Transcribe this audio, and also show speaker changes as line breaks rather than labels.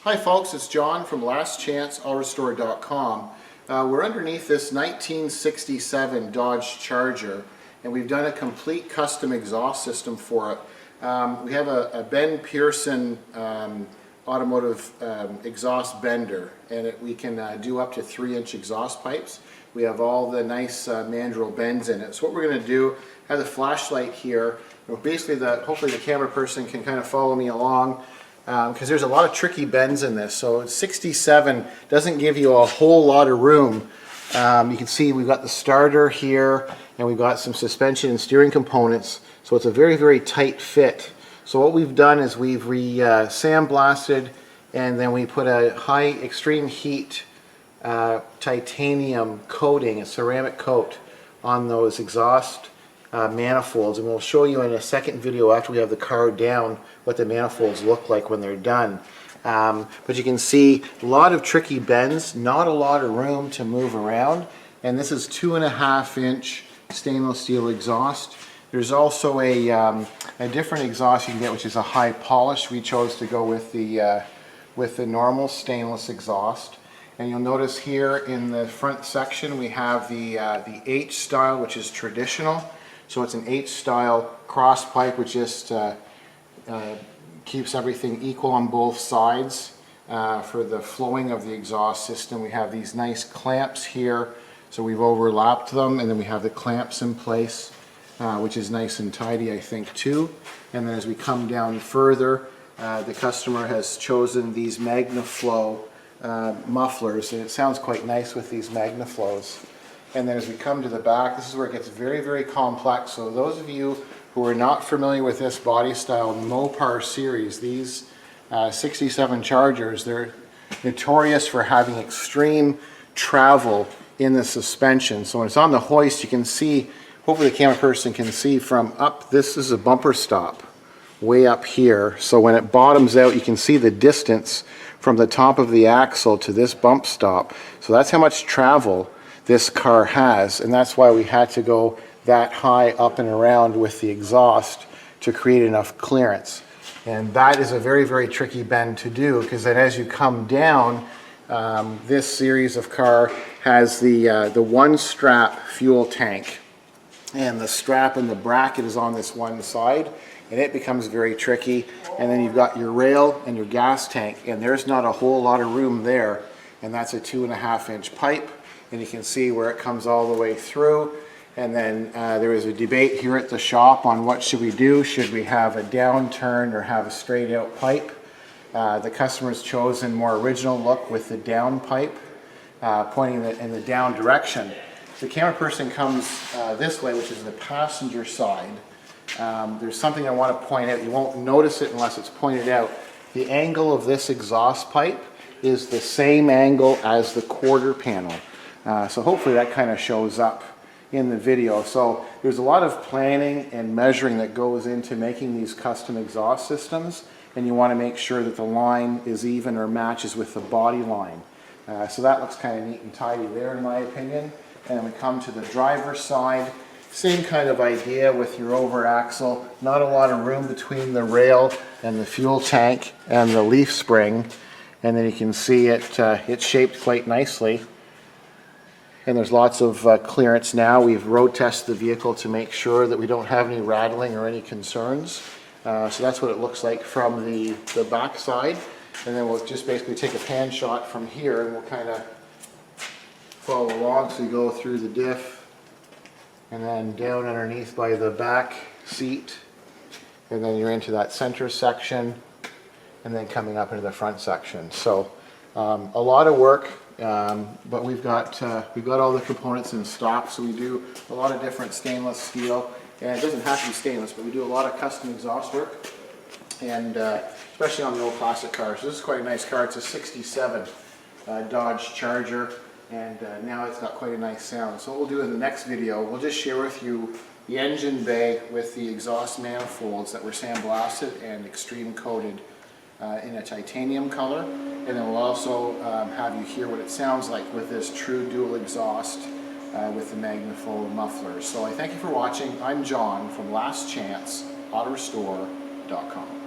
Hi folks, it's John from lastchanceautorestore.com. We're underneath this 1967 Dodge Charger, and we've done a complete custom exhaust system for it. We have a Ben Pearson automotive exhaust bender, and we can do up to 3-inch exhaust pipes. We have all the nice mandrel bends in it. So what we're going to do, have the flashlight here. Basically, hopefully the camera person can kind of follow me along, because there's a lot of tricky bends in this. So 67 doesn't give you a whole lot of room. You can see we've got the starter here, and we've got some suspension and steering components. So it's a very, very tight fit. So what we've done is we've sandblasted, and then we put a high extreme heat titanium coating, a ceramic coat, on those exhaust manifolds, and we'll show you in a second video after we have the car down what the manifolds look like when they're done. But you can see a lot of tricky bends, not a lot of room to move around, and this is 2.5-inch stainless steel exhaust. There's also a different exhaust you can get, which is a high polish. We chose to go with the normal stainless exhaust. And you'll notice here in the front section we have the H style, which is traditional. So it's an H style cross pipe, which just keeps everything equal on both sides. For the flowing of the exhaust system, we have these nice clamps here. So we've overlapped them, and then we have the clamps in place, which is nice and tidy, I think, too. And then as we come down further, the customer has chosen these Magnaflo mufflers, and it sounds quite nice with these Magnaflos. And then as we come to the back, this is where it gets very, very complex. So those of you who are not familiar with this body style Mopar series, these 67 Chargers, they're notorious for having extreme travel in the suspension. So when it's on the hoist, you can see, hopefully the camera person can see from up, this is a bumper stop way up here. So when it bottoms out, you can see the distance from the top of the axle to this bump stop. So that's how much travel this car has, and that's why we had to go that high up and around with the exhaust to create enough clearance. And that is a very, very tricky bend to do, because then as you come down, this series of car has the one strap fuel tank, and the strap and the bracket is on this one side, and it becomes very tricky. And then you've got your rail and your gas tank, and there's not a whole lot of room there, and that's a 2.5-inch pipe, and you can see where it comes all the way through. And then there was a debate here at the shop on what should we do. Should we have a down turn or have a straight out pipe? The customer's chosen more original look with the down pipe pointing in the down direction. The camera person comes this way, which is the passenger side. There's something I want to point out. You won't notice it unless it's pointed out. The angle of this exhaust pipe is the same angle as the quarter panel. So hopefully that kind of shows up in the video. So there's a lot of planning and measuring that goes into making these custom exhaust systems, and you want to make sure that the line is even or matches with the body line. So that looks kind of neat and tidy there, in my opinion. And then we come to the driver's side. Same kind of idea with your over axle. Not a lot of room between the rail and the fuel tank and the leaf spring. And then you can see it's shaped quite nicely. And there's lots of clearance now. We've road tested the vehicle to make sure that we don't have any rattling or any concerns. So that's what it looks like from the back side. And then we'll just basically take a pan shot from here, and we'll kind of follow along. So you go through the diff, and then down underneath by the back seat, and then you're into that center section, and then coming up into the front section. So a lot of work, but we've got all the components in stock. So we do a lot of different stainless steel, and it doesn't have to be stainless, but we do a lot of custom exhaust work, and especially on the old classic cars. So this is quite a nice car. It's a 67 Dodge Charger. And now it's got quite a nice sound. So what we'll do in the next video, we'll just share with you the engine bay with the exhaust manifolds that were sandblasted and extreme coated in a titanium color. And then we'll also have you hear what it sounds like with this true dual exhaust with the Magnaflo Mufflers. So I thank you for watching. I'm John from lastchanceautorestore.com.